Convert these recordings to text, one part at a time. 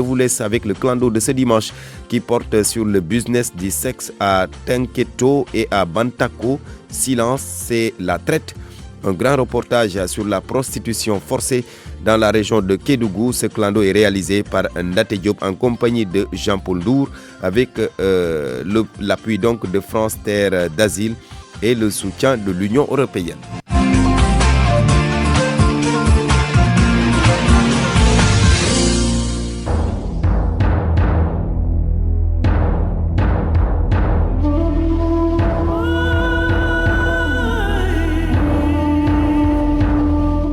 Je vous laisse avec le clando de ce dimanche qui porte sur le business du sexe à Tenketo et à Bantako. Silence, c'est la traite. Un grand reportage sur la prostitution forcée dans la région de Kédougou. Ce clando est réalisé par Ndate Diop en compagnie de Jean-Paul Dour avec l'appui donc de France Terre d'Asile et le soutien de l'Union européenne.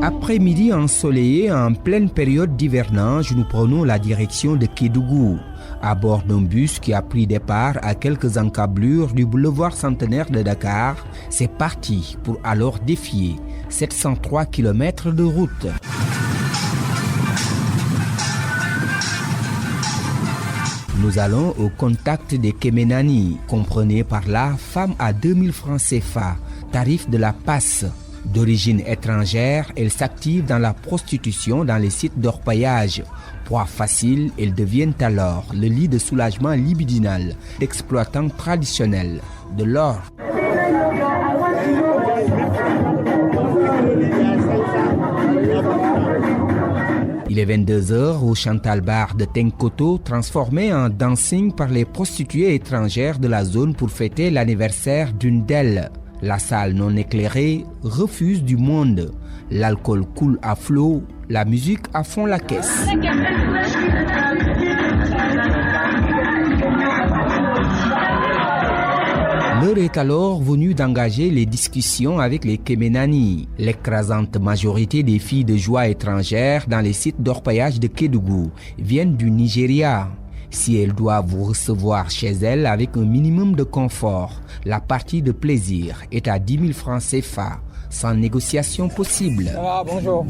Après-midi ensoleillé en pleine période d'hivernage, nous prenons la direction de Kédougou. À bord d'un bus qui a pris départ à quelques encablures du boulevard centenaire de Dakar, c'est parti pour alors défier 703 km de route. Nous allons au contact des Kemenani, comprenez par là femme à 2000 francs CFA, tarif de la passe. D'origine étrangère, elles s'activent dans la prostitution dans les sites d'orpaillage. Proie facile, elles deviennent alors le lit de soulagement libidinal d'exploitants traditionnels. De l'or. Il est 22h au Chantal Bar de Tenkoto, transformé en dancing par les prostituées étrangères de la zone pour fêter l'anniversaire d'une d'elles. La salle non éclairée refuse du monde. L'alcool coule à flot, la musique à fond la caisse. L'heure est alors venue d'engager les discussions avec les Kemenani. L'écrasante majorité des filles de joie étrangères dans les sites d'orpaillage de Kédougou viennent du Nigeria. Si elles doivent vous recevoir chez elles avec un minimum de confort, la partie de plaisir est à 10 000 francs CFA, sans négociation possible. Ah, bonjour.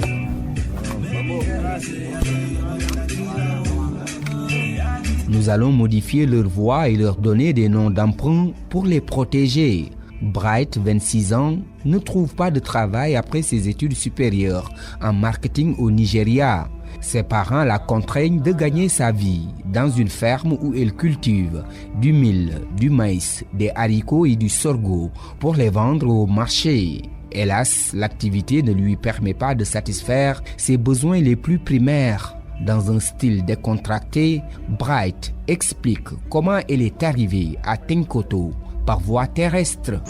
Nous allons modifier leur voix et leur donner des noms d'emprunt pour les protéger. Bright, 26 ans, ne trouve pas de travail après ses études supérieures en marketing au Nigeria. Ses parents la contraignent de gagner sa vie dans une ferme où elle cultive du mil, du maïs, des haricots et du sorgho pour les vendre au marché. Hélas, l'activité ne lui permet pas de satisfaire ses besoins les plus primaires. Dans un style décontracté, Bright explique comment elle est arrivée à Tenkoto par voie terrestre.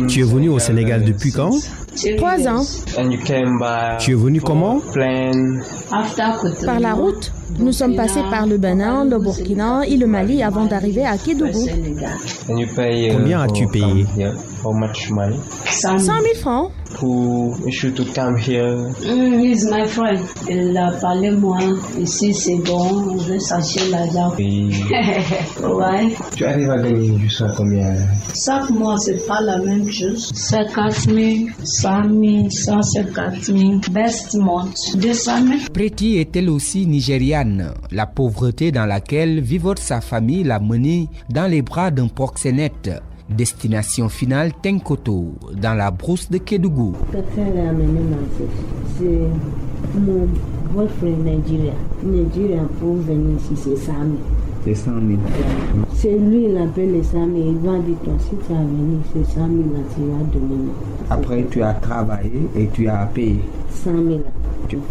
Tu es venu au Sénégal depuis quand? 3 ans. Tu es venu comment? Par la route. Nous sommes passés par le Bénin, le Burkina et le Mali avant d'arriver à Kédougou. Combien as-tu payé? 100 000 francs. He's my friend. Il a parlé moi. Ici c'est bon, on veut s'acheter l'argent. Ouais. Tu arrives à gagner jusqu'à combien? Chaque mois c'est pas la même chose. 50 000, 100 000, 150 000. Best month, 200 000. Preti est elle aussi nigériane. La pauvreté dans laquelle vivait sa famille l'a menée dans les bras d'un proxénète. Destination finale Tenkoto, dans la brousse de Kédougou. Quelqu'un l'a amené c'est mon boyfriend nigérien. Nigérien pour venir ici, c'est 100 000. C'est 100 000. C'est lui, il appelle les 100 000. Il va dire, toi, si tu as venu, c'est 100 000 là, tu vas donner. Après, tu as travaillé et tu as payé. 100 000 là.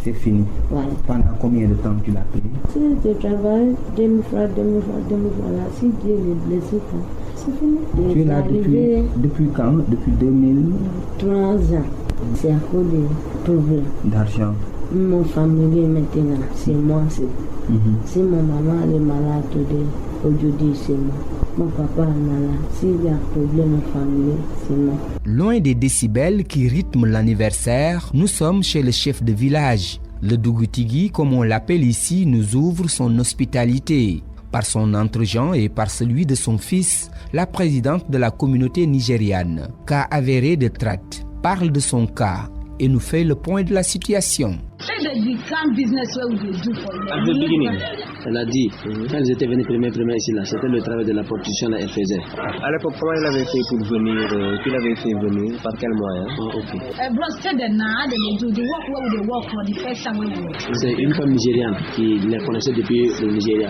C'est fini. Voilà. Pendant combien de temps tu l'as payé? Si je travaille, 2 000 francs, 2 000 francs, 2 000 francs là, si Dieu est blessé, c'est fini. Tu es là depuis quand? Depuis 2003 ans. C'est à cause des problèmes. D'argent. Mon famille maintenant, c'est moi. Si mon maman est malade aujourd'hui, c'est moi. Mon papa est malade. S'il y a un problème en famille, c'est moi. Loin des décibels qui rythment l'anniversaire, nous sommes chez le chef de village. Le Dougoutigui, comme on l'appelle ici, nous ouvre son hospitalité. Par son entre-gens et par celui de son fils, la présidente de la communauté nigériane, cas avéré de traite, parle de son cas et nous fait le point de la situation. Elle a dit, quand ils étaient venus premier ici, là, c'était le travail de la prostitution qu'elle faisait. À l'époque, comment il avait fait pour venir, qu'il avait fait venir, par quel moyen? C'est une femme nigériane qui les connaissait depuis le Nigeria.